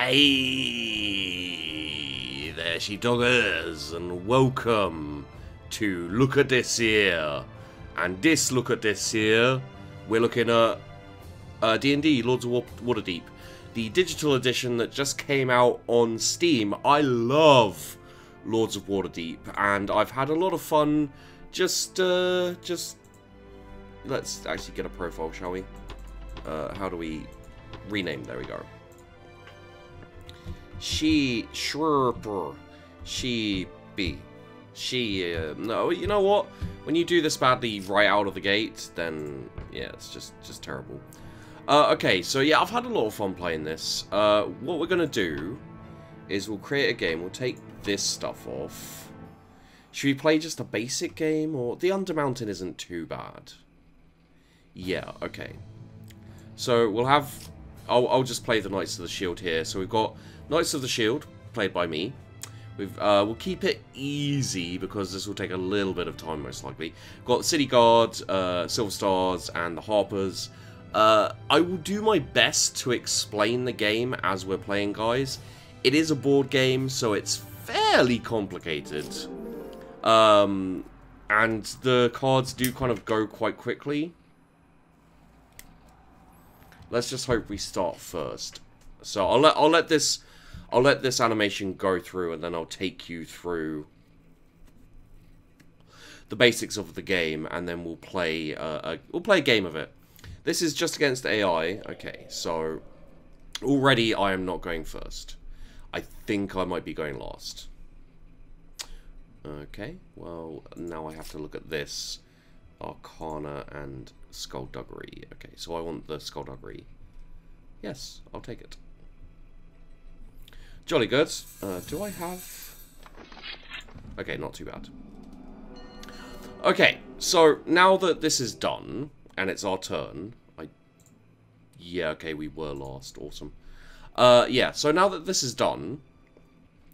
Hey there, sheepdoggers, and welcome to Look at This Here. And this Look at This Here, we're looking at D&D, Lords of Waterdeep, the digital edition that just came out on Steam. I love Lords of Waterdeep, and I've had a lot of fun. Let's actually get a profile, shall we? How do we rename? There we go. No, you know what? When you do this badly right out of the gate, then yeah, it's just terrible. Okay, so yeah, I've had a lot of fun playing this. What we're gonna do is we'll create a game. We'll take this stuff off. Should we play just a basic game, or the Undermountain isn't too bad? Yeah, okay. So we'll have. I'll just play the Knights of the Shield here. So we've got Knights of the Shield, played by me. We'll keep it easy because this will take a little bit of time, most likely. We've got the City Guard, Silver Stars, and the Harpers. I will do my best to explain the game as we're playing, guys. It is a board game, so it's fairly complicated. And the cards do kind of go quite quickly. Let's just hope we start first. So I'll let this animation go through, and then I'll take you through the basics of the game, and then we'll play a game of it. This is just against AI. Okay, so already I am not going first. I think I might be going last. Okay, well, now I have to look at this. Arcana and Skullduggery. Okay, so I want the Skullduggery. Yes, I'll take it. Jolly good. Do I have... Okay, not too bad. Okay, so now that this is done, and it's our turn... Yeah, okay, we were last. Awesome. Yeah, so now that this is done,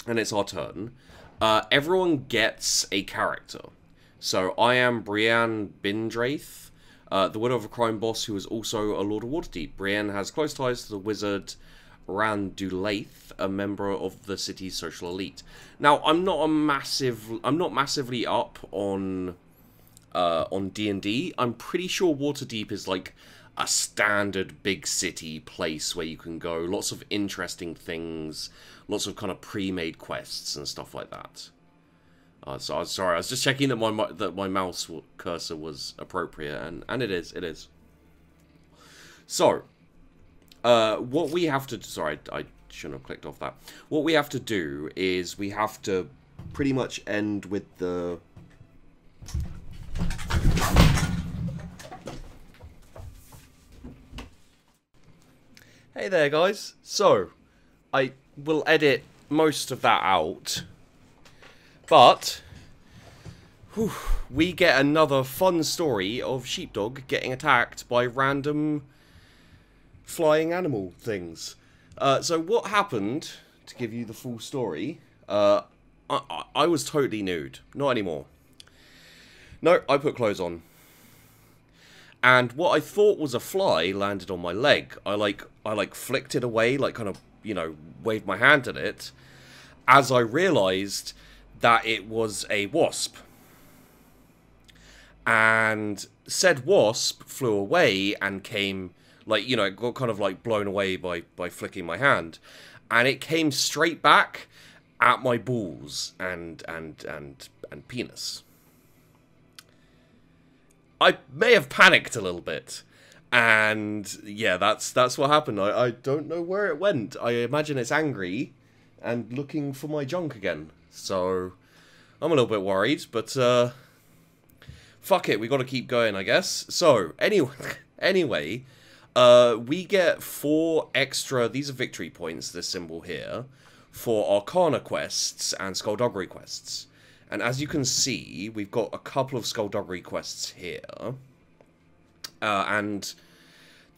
and it's our turn, everyone gets a character. So I am Brienne Bindraith, the widow of a crime boss who is also a Lord of Waterdeep. Brienne has close ties to the wizard Randulaith, a member of the city's social elite. Now, I'm not massively up on D&D. I'm pretty sure Waterdeep is like a standard big city place where you can go. Lots of interesting things, lots of kind of pre-made quests and stuff like that. So I'm sorry, I was just checking that my mouse cursor was appropriate, and it is. So, what we have to... Sorry, I shouldn't have clicked off that. What we have to do is we have to pretty much end with the... Hey there, guys. So, I will edit most of that out. But, whew, we get another fun story of Sheepdog getting attacked by random flying animal things. So what happened, to give you the full story, I was totally nude. Not anymore. No, I put clothes on. And what I thought was a fly landed on my leg. I flicked it away, like kind of, you know, waved my hand at it, as I realised that it was a wasp. And said wasp flew away and came, like, you know, it got kind of like blown away by flicking my hand. And it came straight back at my balls and penis. I may have panicked a little bit. And yeah, that's what happened. I don't know where it went. I imagine it's angry and looking for my junk again. So, I'm a little bit worried, but, fuck it, we gotta keep going, I guess. So, anyway, we get 4 extra, these are victory points, this symbol here, for Arcana quests and Skullduggery quests. And as you can see, we've got a couple of Skullduggery quests here. And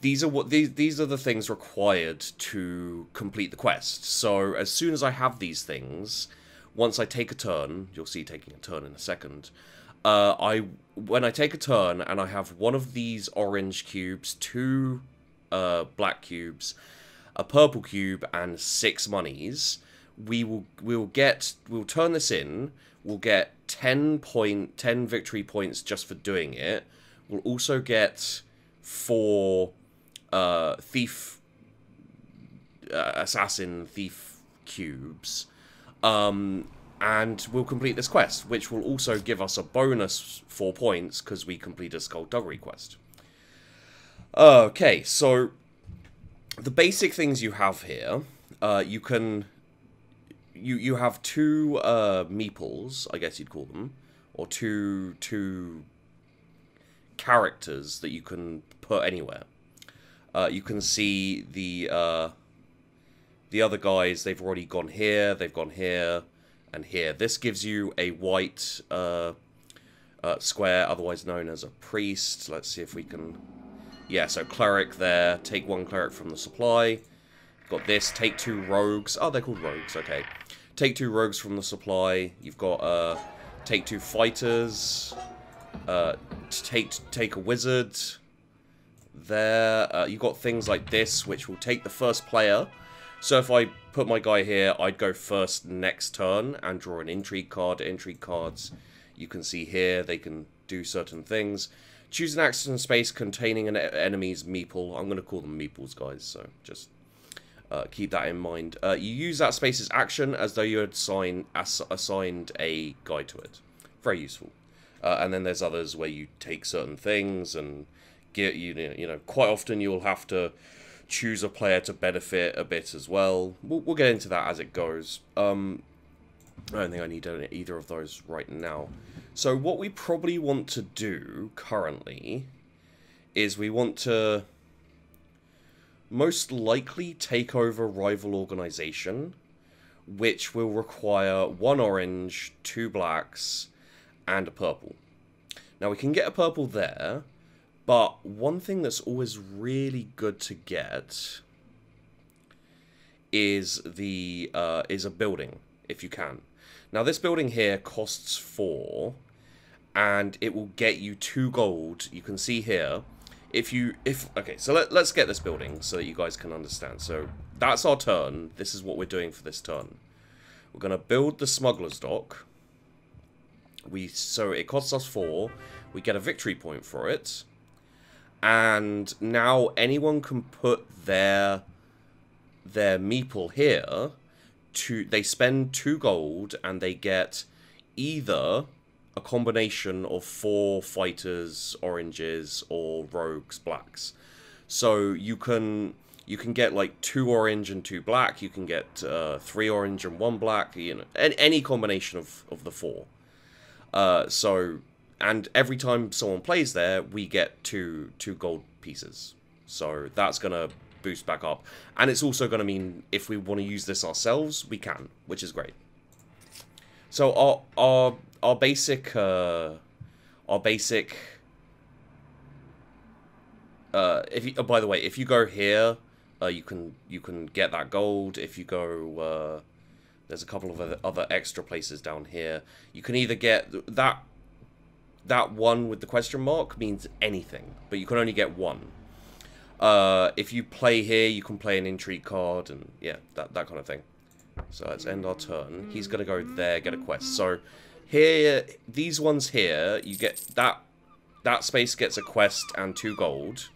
these are these are the things required to complete the quest. So, as soon as I have these things... Once I take a turn, you'll see taking a turn in a second, when I take a turn and I have one of these orange cubes, 2 black cubes, a purple cube, and 6 monies, we'll turn this in. We'll get 10 victory points just for doing it. We'll also get 4 assassin thief cubes. And we'll complete this quest, which will also give us a bonus 4 points because we complete a skullduggery quest. Okay, so the basic things you have here, you have 2 meeples, I guess you'd call them, or two characters that you can put anywhere. You can see the other guys, they've already gone here, they've gone here, and here. This gives you a white square, otherwise known as a priest. Let's see if we can... Yeah, so cleric there. Take 1 cleric from the supply. Got this. Take 2 rogues. Oh, they're called rogues. Okay. Take 2 rogues from the supply. You've got take 2 fighters. Take a wizard. There. You've got things like this, which will take the first player. So if I put my guy here, I'd go first next turn and draw an intrigue card. Intrigue cards, you can see here, they can do certain things. Choose an action space containing an enemy's meeple. I'm going to call them meeples, guys, so just keep that in mind. You use that space's action as though you had assigned a guy to it. Very useful. And then there's others where you take certain things and get, you know, quite often you'll have to choose a player to benefit a bit as well. We'll get into that as it goes. I don't think I need either of those right now. So what we probably want to do currently is we want to most likely take over rival organization, which will require 1 orange, 2 blacks, and a purple. Now we can get a purple there, but one thing that's always really good to get is a building, if you can. Now this building here costs 4, and it will get you 2 gold. You can see here, okay, so let's get this building so that you guys can understand. So that's our turn. This is what we're doing for this turn. We're gonna build the Smugglers Dock. So it costs us 4. We get a victory point for it. And now anyone can put their meeple here. They spend 2 gold and they get either a combination of 4 fighters, oranges, or rogues, blacks. So you can get like 2 orange and 2 black. You can get 3 orange and 1 black. You know, any combination of the 4. And every time someone plays there, we get two gold pieces. So that's going to boost back up. And it's also going to mean if we want to use this ourselves, we can, which is great. So our basic by the way, if you go here, you can get that gold. If you go there's a couple of other extra places down here. You can either get that one with the question mark means anything, but you can only get 1. If you play here, you can play an intrigue card, and yeah, that kind of thing. So let's end our turn. He's gonna go there, get a quest. So here, these ones here, you get that space gets a quest and 2 gold.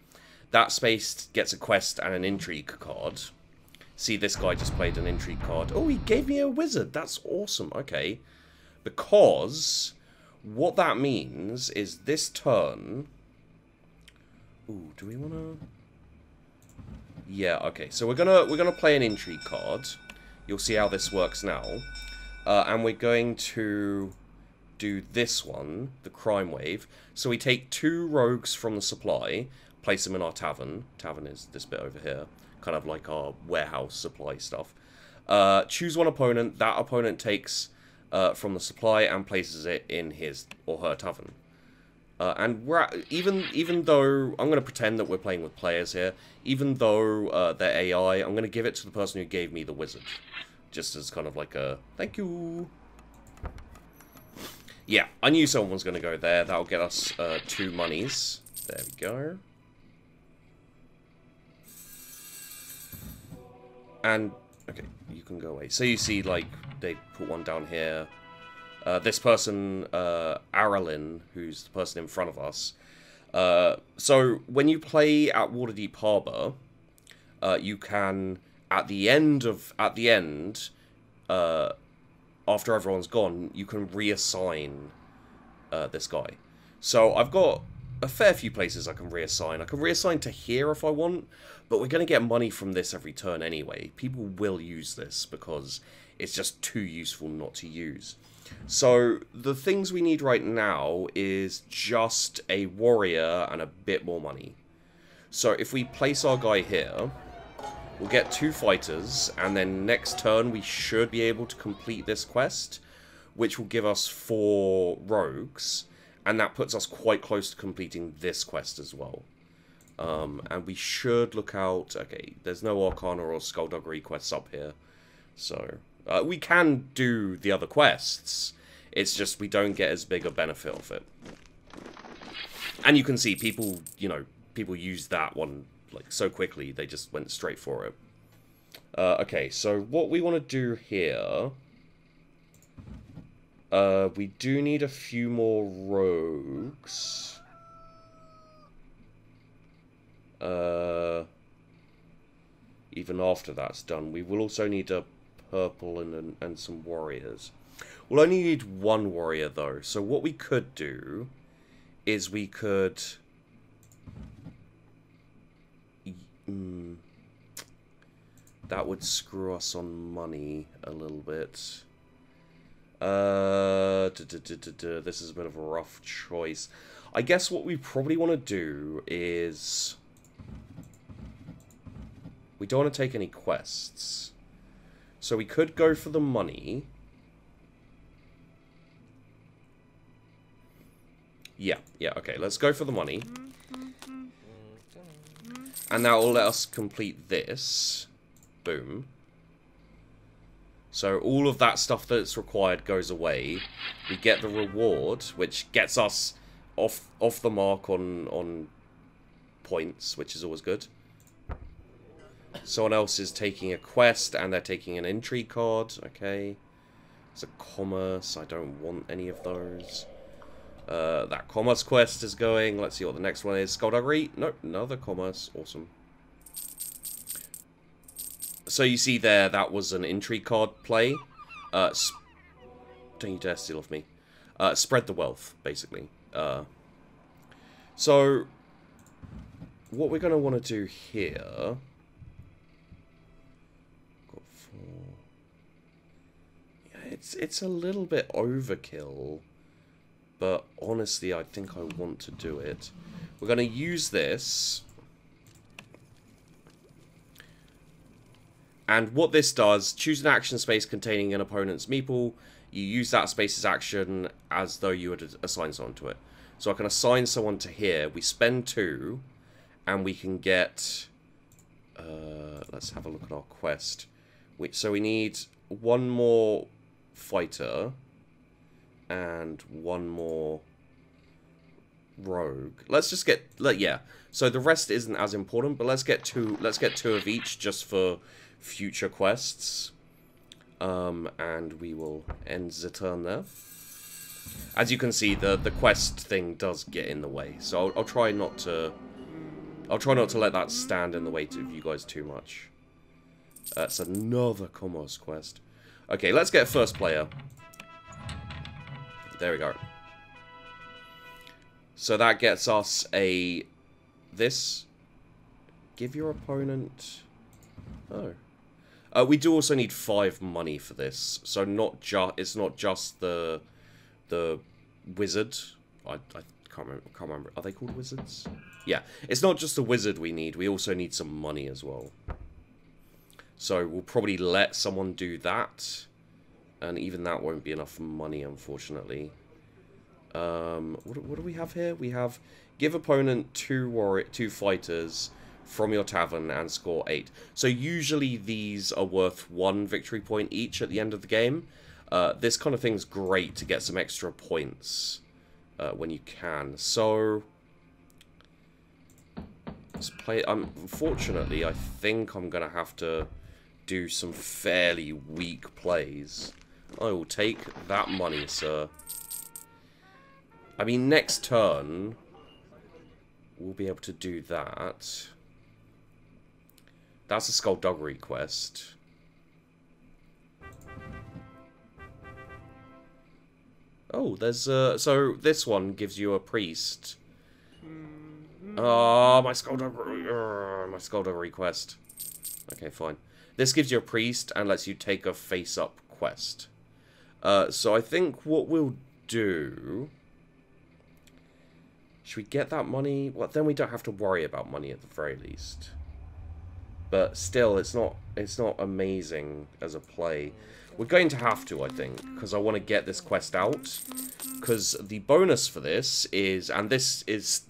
That space gets a quest and an intrigue card. See, this guy just played an intrigue card. Oh, he gave me a wizard. That's awesome. Okay, because what that means is this turn... Ooh, do we want to... Yeah, okay. So we're gonna play an intrigue card. You'll see how this works now. And we're going to do this one, the crime wave. So we take 2 rogues from the supply, place them in our tavern. Tavern is this bit over here. Kind of like our warehouse supply stuff. Choose 1 opponent. That opponent takes... from the supply and places it in his or her tavern. And even though I'm going to pretend that we're playing with players here, even though they're AI, I'm going to give it to the person who gave me the wizard, just as kind of like a thank you. Yeah, I knew someone was going to go there. That'll get us 2 monies. There we go. And, okay, you can go away. So you see, like, they put one down here. This person, Aralyn, who's the person in front of us. So when you play at Waterdeep Harbour, you can, at the end, after everyone's gone, you can reassign this guy. So I've got a fair few places I can reassign. I can reassign to here if I want, but we're going to get money from this every turn anyway. People will use this because it's just too useful not to use. So the things we need right now is just a warrior and a bit more money. So if we place our guy here, we'll get 2 fighters, and then next turn we should be able to complete this quest, which will give us 4 rogues, and that puts us quite close to completing this quest as well. And we should look out... Okay, there's no Arcana or Skullduggery quests up here, so... we can do the other quests, it's just we don't get as big a benefit of it. And you can see people, you know, people use that one like so quickly, they just went straight for it. Okay, so what we want to do here... we do need a few more rogues. Even after that's done, we will also need a purple and some warriors. We'll only need 1 warrior though, so what we could do is we could... that would screw us on money a little bit. This is a bit of a rough choice. I guess what we probably want to do is... we don't want to take any quests. So we could go for the money. Yeah, okay, let's go for the money. And that will let us complete this. Boom. So all of that stuff that's required goes away. We get the reward, which gets us off the mark on points, which is always good. Someone else is taking a quest, and they're taking an intrigue card. Okay. It's a commerce. I don't want any of those. That commerce quest is going. Let's see what the next one is. Skullduggery? Nope, another commerce. Awesome. So you see there, that was an intrigue card play. Don't you dare steal off me. Spread the wealth, basically. So, what we're going to want to do here... got 4... yeah, it's a little bit overkill. But honestly, I think I want to do it. We're going to use this... and what this does, choose an action space containing an opponent's meeple. You use that space's action as though you would assign someone to it. So I can assign someone to here. We spend 2, and we can get... let's have a look at our quest. So we need 1 more fighter and 1 more rogue. Let's just get... yeah. So the rest isn't as important, but let's get 2 of each just for future quests, and we will end the turn there. As you can see, the quest thing does get in the way, so I'll try not to let that stand in the way of you guys too much. That's another commerce quest. Okay, let's get first player. There we go. So that gets us a this. Give your opponent... oh. We do also need 5 money for this, so it's not just the wizard. I can't remember. Are they called wizards? Yeah, it's not just the wizard we need. We also need some money as well. So we'll probably let someone do that, and even that won't be enough money, unfortunately. What do we have here? We have give opponent 2 fighters from your tavern and score 8. So usually these are worth 1 victory point each at the end of the game. This kind of thing's great to get some extra points when you can. So let's play. Unfortunately, I think I'm gonna have to do some fairly weak plays. I will take that money, sir. I mean, next turn, we'll be able to do that. That's a Skullduggery quest. Oh, there's so this one gives you a priest. Oh, my Skullduggery quest. Okay, fine. This gives you a priest and lets you take a face-up quest. So I think what we'll do... Should we get that money? Well, then we don't have to worry about money at the very least. But still, it's not amazing as a play. We're going to have to, I think, because I want to get this quest out. Because the bonus for this is, and this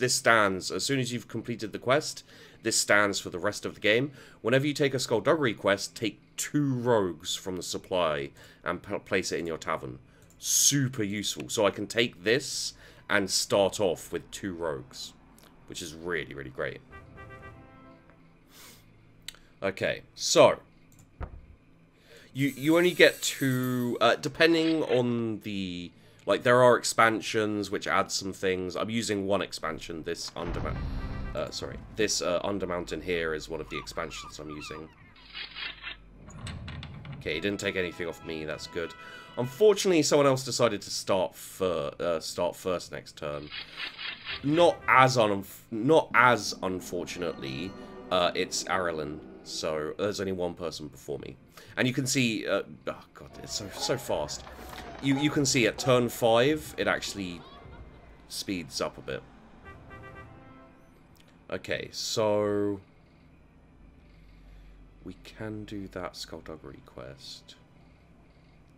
stands, as soon as you've completed the quest, this stands for the rest of the game. Whenever you take a Skullduggery quest, take 2 rogues from the supply and place it in your tavern. Super useful. So I can take this and start off with 2 rogues, which is really, really great. Okay, so you only get 2, depending on the, like, there are expansions which add some things. I'm using one expansion, this Undermountain here is one of the expansions I'm using. Okay, he didn't take anything off me, that's good. Unfortunately, someone else decided to start first next turn. Not as unfortunately, it's Arilyn. So there's only one person before me, and you can see. Oh god, it's so fast. You can see at turn 5 it actually speeds up a bit. Okay, so we can do that Skullduggery quest.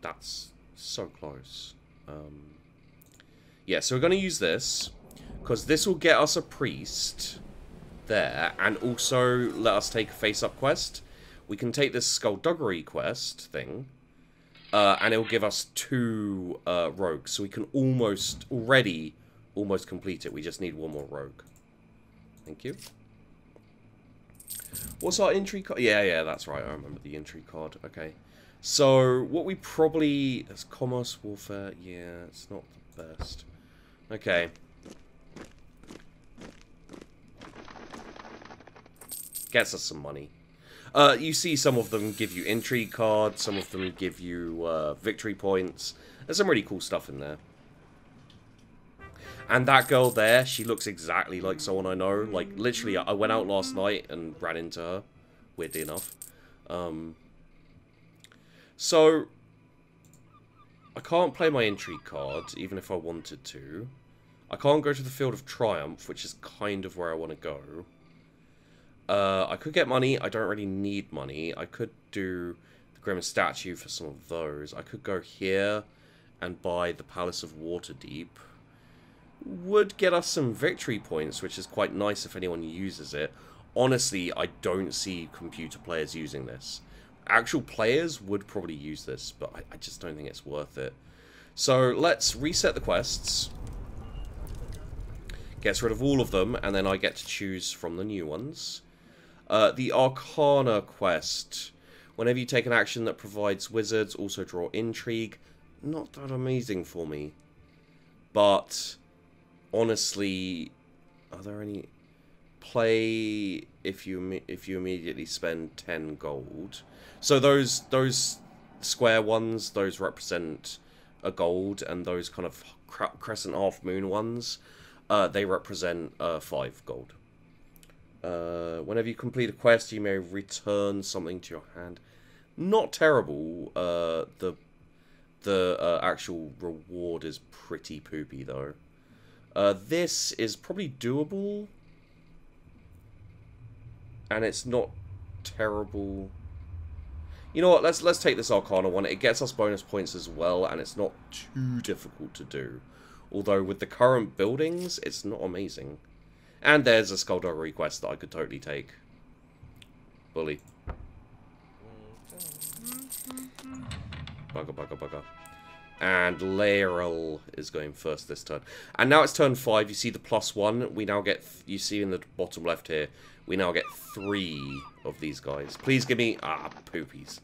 That's so close. Yeah, so we're going to use this, because this will get us a priest there, and also let us take a face-up quest. We can take this Skullduggery quest thing, and it will give us 2 rogues, so we can almost complete it. We just need 1 more rogue. Thank you. What's our Intrigue card? Yeah, that's right. I remember the Intrigue card. Okay. So, what we probably... There's Commerce, Warfare. Yeah, it's not the best. Okay. Gets us some money. You see some of them give you Intrigue cards. Some of them give you victory points. There's some really cool stuff in there. And that girl there, she looks exactly like someone I know. Like, literally, I went out last night and ran into her. Weirdly enough. So, I can't play my Intrigue card, even if I wanted to. I can't go to the Field of Triumph, which is kind of where I want to go. I could get money. I don't really need money. I could do the Grimmest Statue for some of those. I could go here and buy the Palace of Waterdeep. Would get us some victory points, which is quite nice if anyone uses it. Honestly, I don't see computer players using this. Actual players would probably use this, but I just don't think it's worth it. So let's reset the quests. Gets rid of all of them, and then I get to choose from the new ones. The Arcana Quest. Whenever you take an action that provides wizards, also draw Intrigue. Not that amazing for me. But, honestly, are there any... Play if you immediately spend 10 gold. So those square ones, those represent a gold, and those kind of crescent half moon ones, they represent 5 gold. Whenever you complete a quest, you may return something to your hand. Not terrible. The actual reward is pretty poopy though. This is probably doable. And it's not terrible. You know what, let's take this Arcana one. It gets us bonus points as well, and it's not too difficult to do. Although with the current buildings, it's not amazing. And there's a Skullduggery quest that I could totally take. Bully. Bugger, bugger, bugger. And Laeral is going first this turn. And now it's turn 5. You see the +1. We now get... You see in the bottom left here, we now get 3 of these guys. Please give me... Ah, poopies.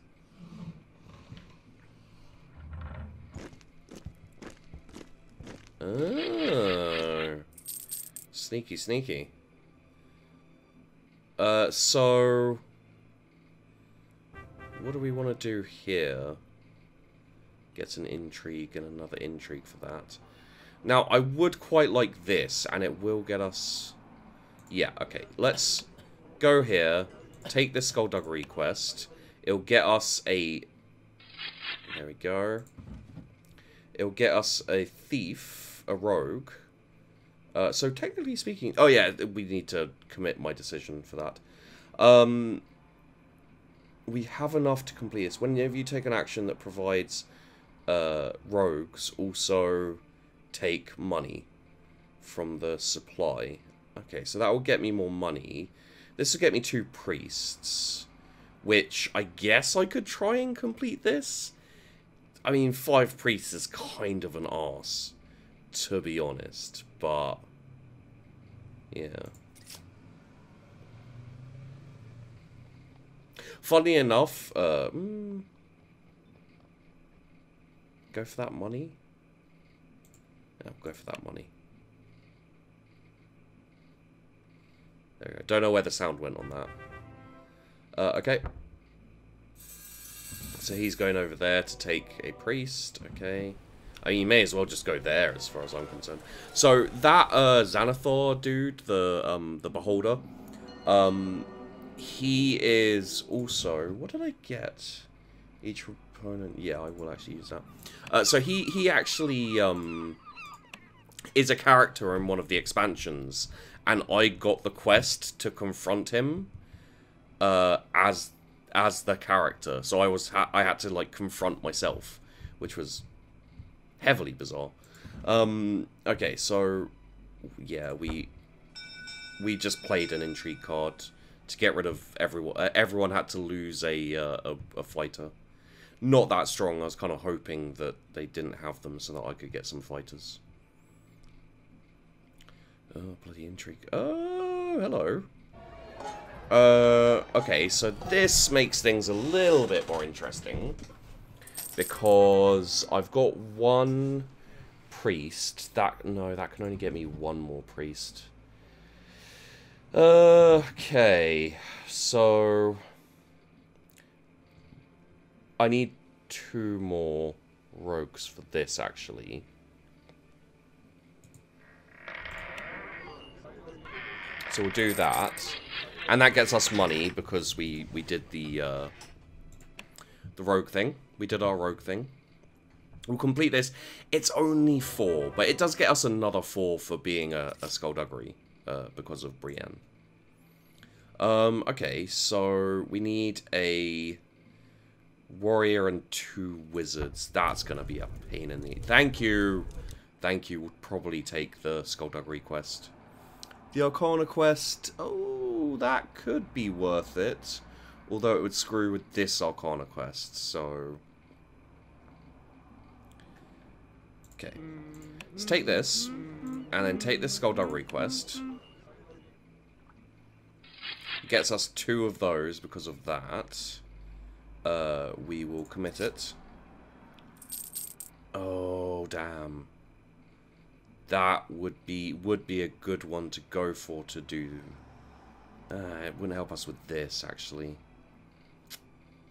Oh. Sneaky, sneaky. So... What do we want to do here? Gets an intrigue and another intrigue for that. Now, I would quite like this, and it will get us... Yeah, okay. Let's go here, take this Skullduggery quest. It'll get us a... There we go. It'll get us a thief, a rogue. So, technically speaking... Oh, yeah, we need to commit my decision for that. We have enough to complete this. Whenever you take an action that provides... rogues also take money from the supply. Okay, so that will get me more money. This will get me 2 priests, which I guess I could try and complete this. I mean, 5 priests is kind of an arse, to be honest, but yeah. Funny enough, go for that money? Yeah, I'll go for that money. There we go. Don't know where the sound went on that. Okay. So he's going over there to take a priest. Okay. I mean, you may as well just go there as far as I'm concerned. So that Xanathar dude, the Beholder, he is also... What did I get? Each opponent... Yeah, I will actually use that. So he actually is a character in one of the expansions, and I got the quest to confront him as the character. So I had to like confront myself, which was heavily bizarre. Okay, so yeah, we just played an intrigue card to get rid of everyone. Everyone had to lose a fighter. Not that strong. I was kind of hoping that they didn't have them so that I could get some fighters. Oh, bloody intrigue. Oh, hello. Okay, so this makes things a little bit more interesting. Because I've got 1 priest. No, that can only get me 1 more priest. Okay, so... I need 2 more rogues for this, actually. So we'll do that. And that gets us money, because we did the rogue thing. We did our rogue thing. We'll complete this. It's only 4, but it does get us another 4 for being a Skullduggery, because of Brienne. Okay, so we need a... warrior and 2 wizards. That's gonna be a pain in the... Thank you! Thank you. Would probably take the Skullduggery quest. The Arcana Quest... Oh, that could be worth it. Although it would screw with this Arcana Quest, so... Okay. Let's take this. And then take this Skullduggery quest. Gets us 2 of those because of that. We will commit it. Oh, damn. That would be a good one to go for to do. It wouldn't help us with this, actually.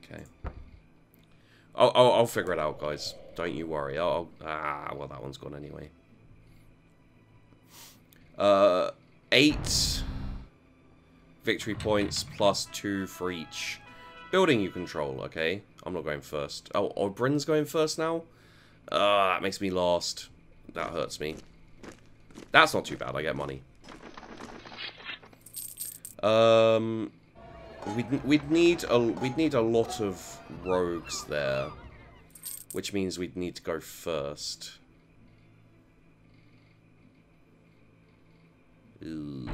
Okay. I'll figure it out, guys. Don't you worry. Well, that one's gone anyway. 8 victory points plus 2 for each building you control. Okay, I'm not going first. Oh, Bryn's going first now? That makes me last. That hurts me. That's not too bad. I get money. We'd need a lot of rogues there, which means we'd need to go first. Ooh.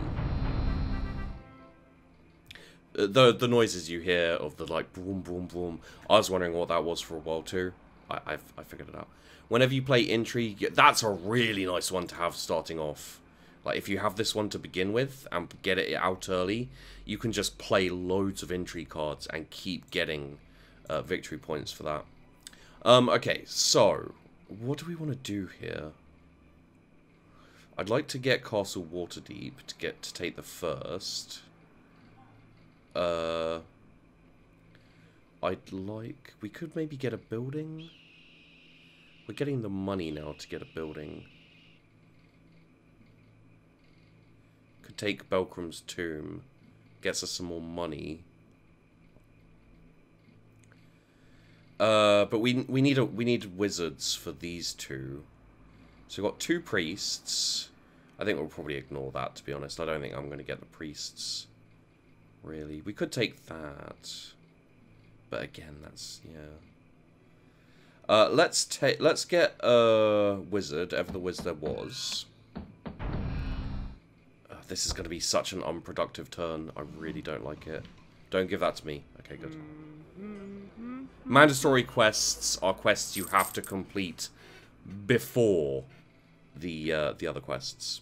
The noises you hear of the like boom boom boom. I was wondering what that was for a while too. I figured it out. Whenever you play Intrigue, that's a really nice one to have starting off. Like, if you have this one to begin with and get it out early, you can just play loads of Intrigue cards and keep getting victory points for that. Okay, so, what do we want to do here? I'd like to get Castle Waterdeep to take the first. We could maybe get a building. We're getting the money now to get a building. Could take Belcrum's Tomb. Gets us some more money. But we need wizards for these two. So we've got 2 priests. I think we'll probably ignore that, to be honest. I don't think I'm going to get the priests. Really. We could take that. But again, that's, yeah. Let's get a wizard, ever the wizard there was. This is going to be such an unproductive turn. I really don't like it. Don't give that to me. Okay, good. Mandatory quests are quests you have to complete before the other quests.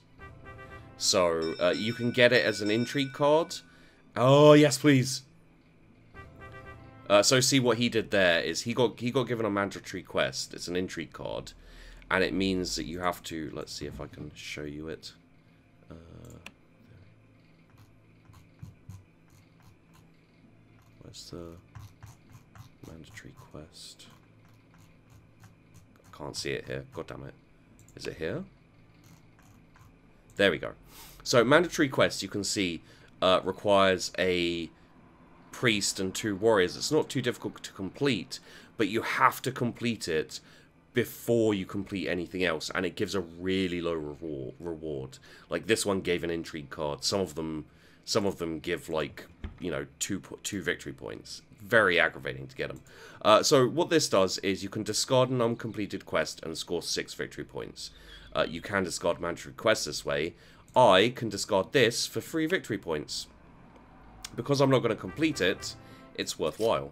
So, you can get it as an intrigue card. Oh, yes, please. So see what he did there is he got given a mandatory quest. It's an intrigue card, and it means that you have to. Let's see if I can show you it. Where's the mandatory quest? I can't see it here. God damn it! Is it here? There we go. So mandatory quest, you can see, requires a priest and 2 warriors. It's not too difficult to complete, but you have to complete it before you complete anything else, and it gives a really low reward. Like this one gave an intrigue card. Some of them give, like, you know, two victory points. Very aggravating to get them. So what this does is you can discard an uncompleted quest and score 6 victory points. You can discard mandatory quests this way. I can discard this for 3 victory points. Because I'm not going to complete it, it's worthwhile.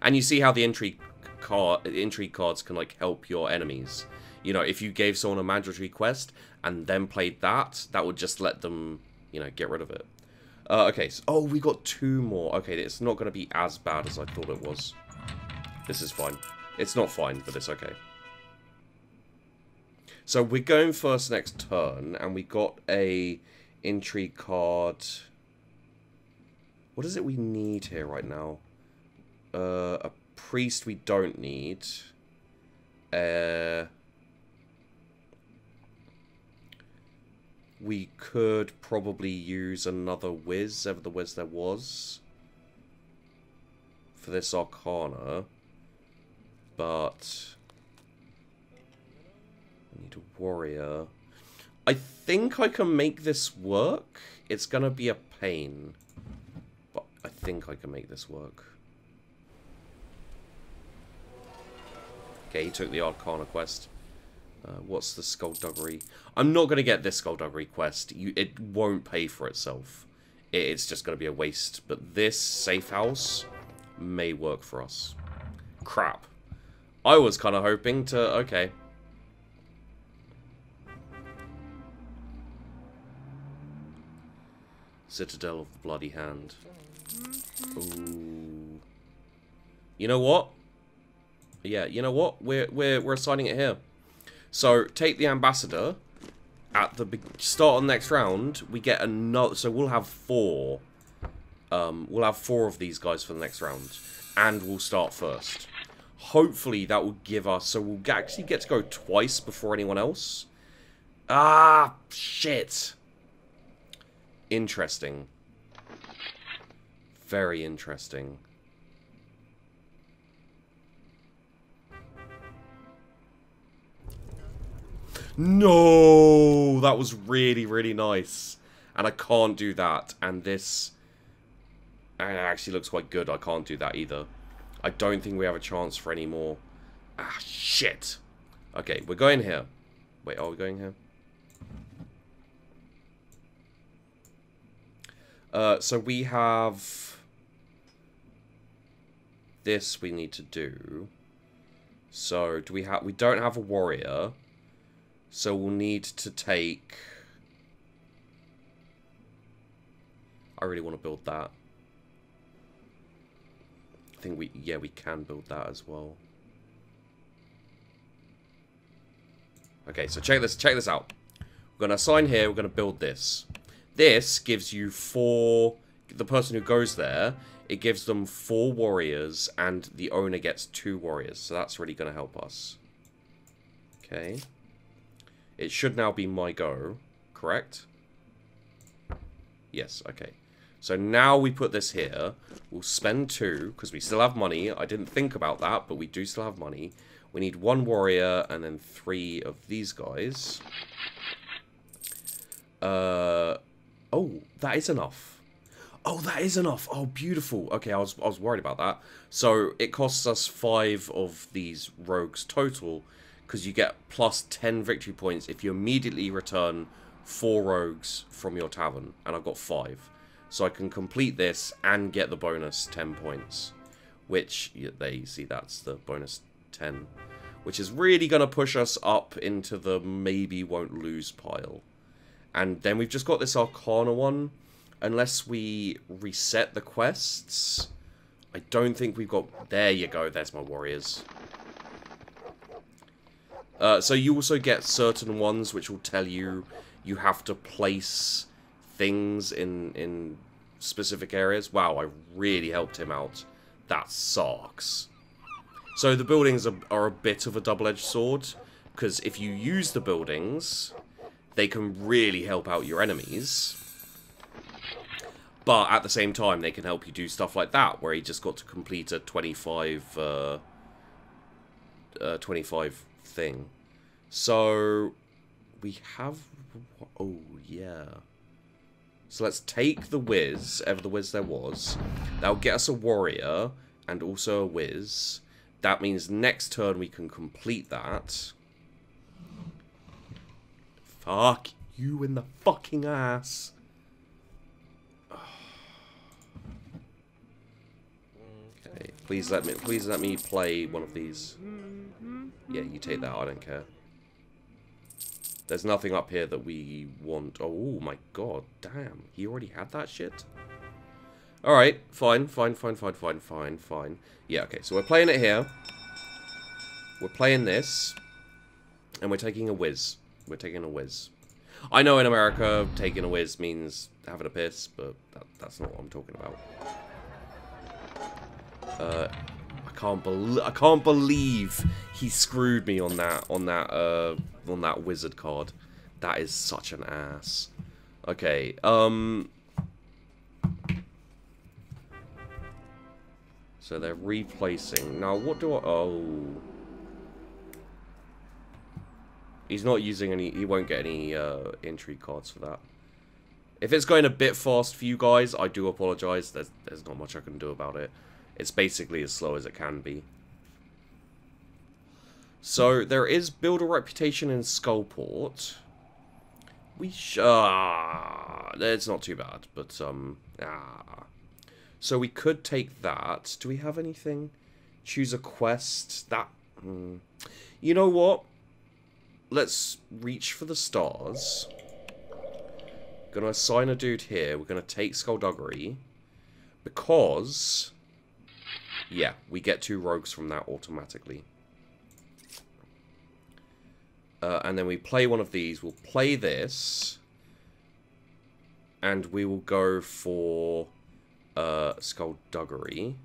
And you see how the intrigue cards can, like, help your enemies. You know, if you gave someone a mandatory quest and then played that, that would just let them, you know, get rid of it. Okay, so, oh, we got 2 more. Okay, it's not going to be as bad as I thought it was. This is fine. It's not fine, but it's okay. So we're going first next turn, and we got a intrigue card. What is it we need here right now? A priest we don't need. We could probably use another whiz, ever the whiz there was, for this Arcana. But we need a warrior. I think I can make this work. It's gonna be a pain, but I think I can make this work. Okay, he took the Arcana Quest. What's the Skullduggery? I'm not going to get this Skullduggery quest. It won't pay for itself. It's just going to be a waste. But this safe house may work for us. Crap. I was kind of hoping to... Okay. Citadel of the Bloody Hand. Ooh. You know what? Yeah, you know what? We're assigning it here. So take the ambassador. At the start of the next round, we get another. So we'll have 4. We'll have 4 of these guys for the next round, and we'll start first. Hopefully that will give us. So we'll actually get to go twice before anyone else. Ah, shit. Interesting. Very interesting. No, that was really, really nice. And I can't do that. And this actually looks quite good. I can't do that either. I don't think we have a chance for any more. Ah, shit. Okay, we're going here. Wait, are we going here? So we have... this we need to do. So, we don't have a warrior. So we'll need to take... I really want to build that. I think we can build that as well. Okay, so check this out. We're gonna assign here, we're gonna build this. This gives you 4, the person who goes there, it gives them 4 warriors, and the owner gets 2 warriors. So that's really gonna help us. Okay. It should now be my go, correct? Yes, okay. So now we put this here. We'll spend 2, because we still have money. I didn't think about that, but we do still have money. We need 1 warrior, and then 3 of these guys. Oh, that is enough. Oh, that is enough. Oh, beautiful. Okay, I was worried about that. So it costs us 5 of these rogues total, because you get plus 10 victory points if you immediately return 4 rogues from your tavern, and I've got 5. So I can complete this and get the bonus 10 points, which, there you see, that's the bonus 10, which is really going to push us up into the maybe won't lose pile. And then we've just got this Arcana one. Unless we reset the quests, I don't think we've got... There you go, there's my warriors. So you also get certain ones which will tell you you have to place things in specific areas. Wow, I really helped him out. That sucks. So the buildings are a bit of a double-edged sword, because if you use the buildings, they can really help out your enemies. But at the same time, they can help you do stuff like that, where he just got to complete a 25 thing. So we have... Oh, yeah. So let's take the whiz, ever the whiz there was. That'll get us a warrior, and also a whiz. That means next turn we can complete that. Fuck you in the fucking ass. Okay, please let me play one of these. Yeah, you take that, I don't care. There's nothing up here that we want. Oh my god, damn. He already had that shit? Alright, fine. Yeah, okay, so we're playing it here. We're playing this. And we're taking a whiz. We're taking a whiz. I know in America, taking a whiz means having a piss, but that's not what I'm talking about. I can't believe he screwed me on that wizard card. That is such an ass. Okay, so they're replacing. Now, what do I... Oh. He's not using any... He won't get any intrigue cards for that. If it's going a bit fast for you guys, I do apologize. There's not much I can do about it. It's basically as slow as it can be. So, there is builder reputation in Skullport. It's not too bad, but, So we could take that. Do we have anything? Choose a quest. That... You know what? Let's reach for the stars. Gonna assign a dude here. We're gonna take Skullduggery. Because... Yeah, we get 2 rogues from that automatically. And then we play one of these. We'll play this. And we will go for Skullduggery.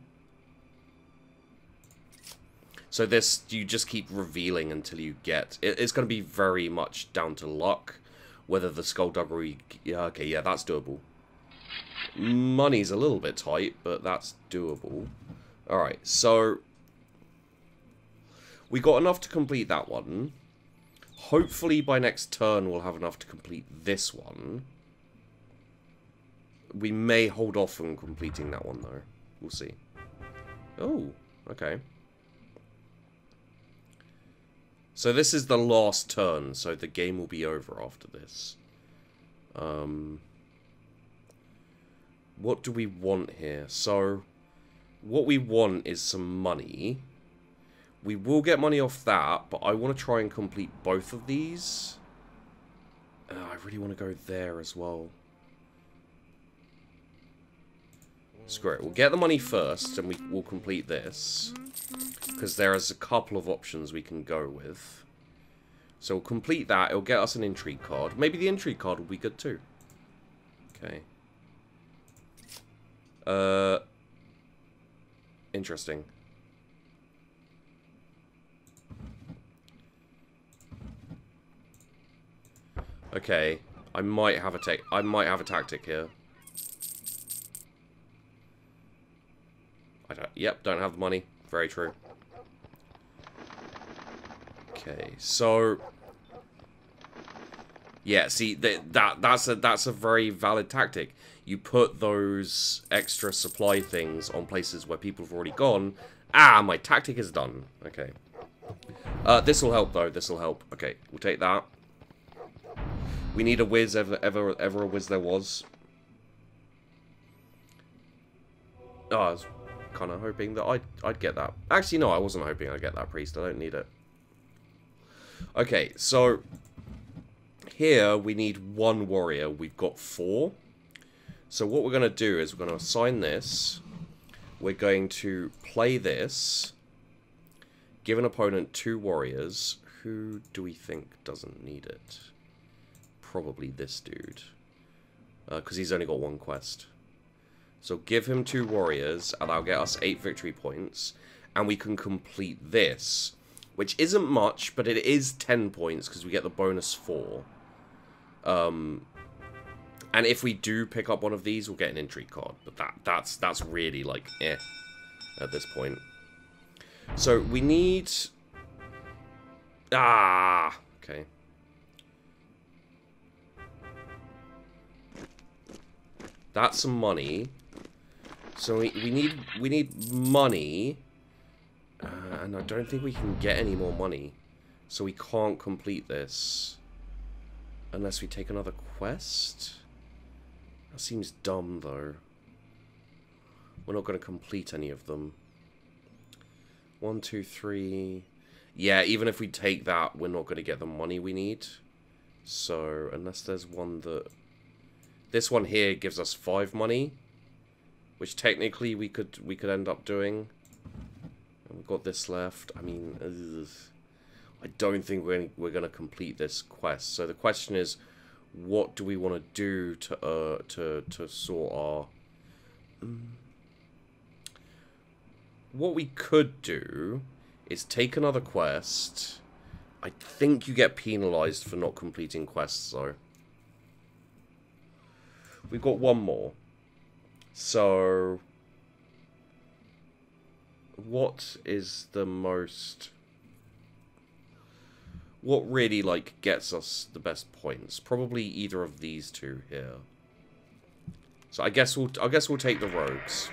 So this, you just keep revealing until you get... It's going to be very much down to luck. Whether the Skullduggery... Yeah, okay, yeah, that's doable. Money's a little bit tight, but that's doable. Alright, so... We got enough to complete that one. Hopefully by next turn we'll have enough to complete this one. We may hold off on completing that one, though. We'll see. Oh, okay. So this is the last turn, so the game will be over after this. What do we want here? So, what we want is some money. We will get money off that, but I want to try and complete both of these. I really want to go there as well. Screw it. We'll get the money first, and we'll complete this. Because there is a couple of options we can go with. So we'll complete that. It'll get us an Intrigue card. Maybe the Intrigue card will be good too. Okay. Interesting. Okay. I might have a tactic here. Yep, don't have the money. Very true. Okay, so yeah, see that's a very valid tactic. You put those extra supply things on places where people have already gone. Ah, my tactic is done. Okay. This will help though. This will help. Okay, we'll take that. We need a whiz ever a whiz there was. Oh, I was kind of hoping that I'd get that. Actually, no, I wasn't hoping I'd get that priest. I don't need it. Okay, so here we need 1 warrior. We've got 4. So what we're going to do is we're going to assign this. We're going to play this. Give an opponent 2 warriors. Who do we think doesn't need it? Probably this dude. Because he's only got 1 quest. So give him 2 warriors, and that'll get us 8 victory points. And we can complete this. Which isn't much, but it is 10 points, because we get the bonus 4. And if we do pick up one of these, we'll get an Intrigue card. But that's really, like, at this point. So, we need... Ah! Okay. That's some money. So, we need money... and I don't think we can get any more money. So we can't complete this. Unless we take another quest? That seems dumb, though. We're not going to complete any of them. 1, 2, 3... Yeah, even if we take that, we're not going to get the money we need. So, unless there's one that... This one here gives us 5 money. Which technically we could end up doing. We've got this left. I mean, I don't think we're gonna complete this quest. So the question is, what do we want to do to sort our? What we could do is take another quest. I think you get penalized for not completing quests, though. We've got 1 more. So... what is the most... what really, like, gets us the best points? Probably either of these 2 here. So I guess we'll take the rogues.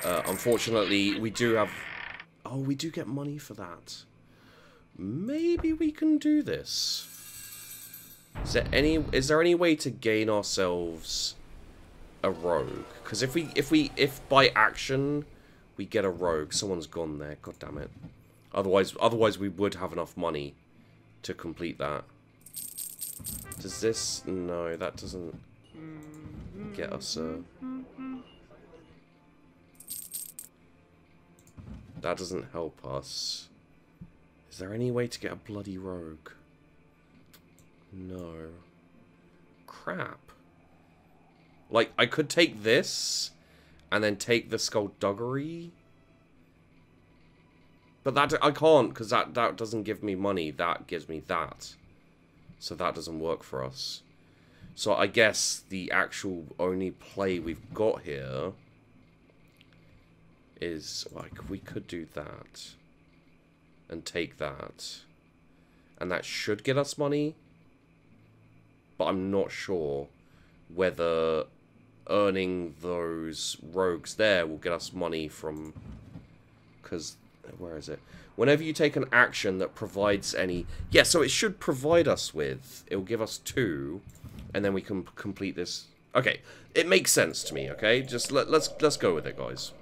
Unfortunately, we do have... oh, we do get money for that. Maybe we can do this. Is there any way to gain ourselves a rogue? Because if by action we get a rogue, someone's gone there. God damn it. Otherwise we would have enough money to complete that. Does this? No, that doesn't get us a... that doesn't help us. Is there any way to get a bloody rogue? No. Crap. Like, I could take this, and then take the skullduggery. But that, I can't, because that doesn't give me money. That gives me that. So that doesn't work for us. So I guess the actual only play we've got here is, like, we could do that. And take that. And that should get us money. But I'm not sure whether earning those rogues there will get us money from... because, where is it? Whenever you take an action that provides any... yeah, so it should provide us with... it will give us 2, and then we can complete this... okay, it makes sense to me, okay? Just let's go with it, guys.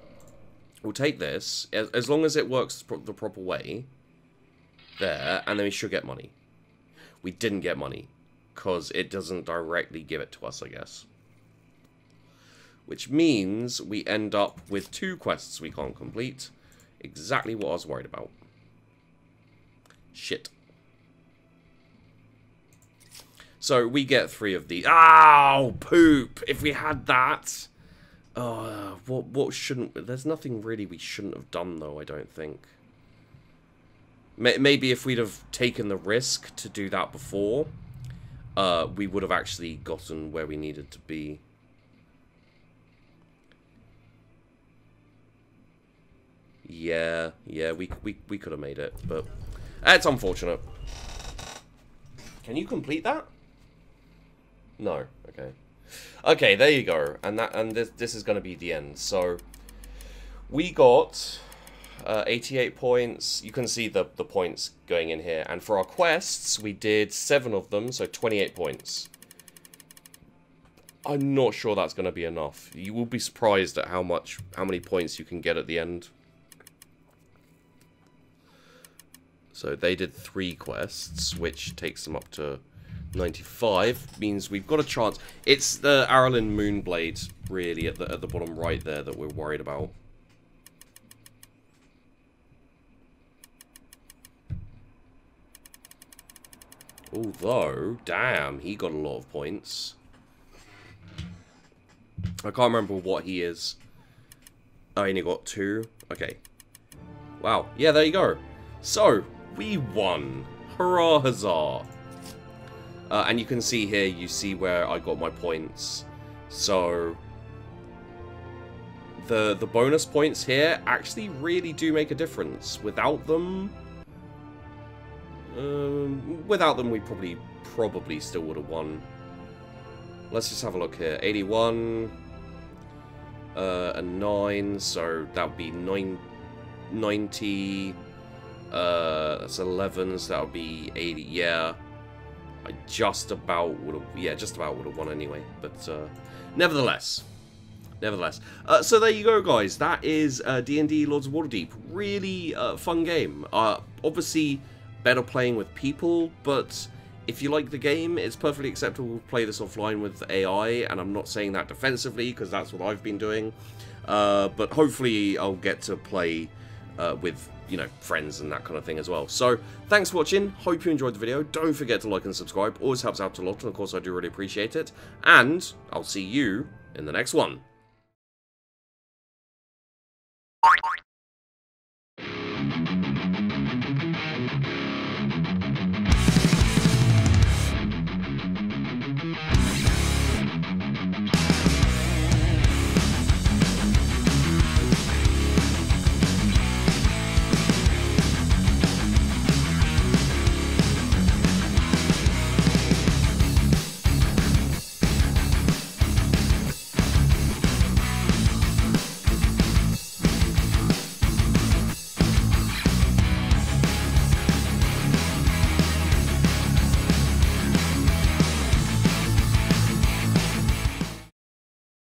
We'll take this, as long as it works the proper way. There, and then we should get money. We didn't get money, because it doesn't directly give it to us, I guess. Which means we end up with 2 quests we can't complete. Exactly what I was worried about. Shit. So we get 3 of these. Ow! Poop! If we had that... what shouldn't... There's nothing really we shouldn't have done, though, I don't think. Maybe if we'd have taken the risk to do that before, we would have actually gotten where we needed to be. Yeah, we could have made it, but it's unfortunate. Can you complete that? No. Okay. Okay, there you go. And this is going to be the end. So we got 88 points. You can see the points going in here. And for our quests, we did 7 of them, so 28 points. I'm not sure that's going to be enough. You will be surprised at how many points you can get at the end. So they did 3 quests, which takes them up to 95. Means we've got a chance. It's the Aralyn Moonblade, really, at the bottom right there that we're worried about. Although, damn, he got a lot of points. I can't remember what he is. I only got 2. Okay. Wow. Yeah, there you go. So, we won. Hurrah, huzzah. And you can see here, you see where I got my points. So, the bonus points here actually really do make a difference. Without them... we probably still would have won. Let's just have a look here. 81 and 9, so that would be 90. That's 11, so that would be 80. Yeah, I just about would have. Yeah, just about would have won anyway. But nevertheless. So there you go, guys. That is D&D Lords of Waterdeep. Really fun game. Obviously, better playing with people, but if you like the game, it's perfectly acceptable to play this offline with AI, and I'm not saying that defensively, because that's what I've been doing, but hopefully I'll get to play with, you know, friends and that kind of thing as well. So, thanks for watching, hope you enjoyed the video, don't forget to like and subscribe, always helps out a lot, and of course I do really appreciate it, and I'll see you in the next one.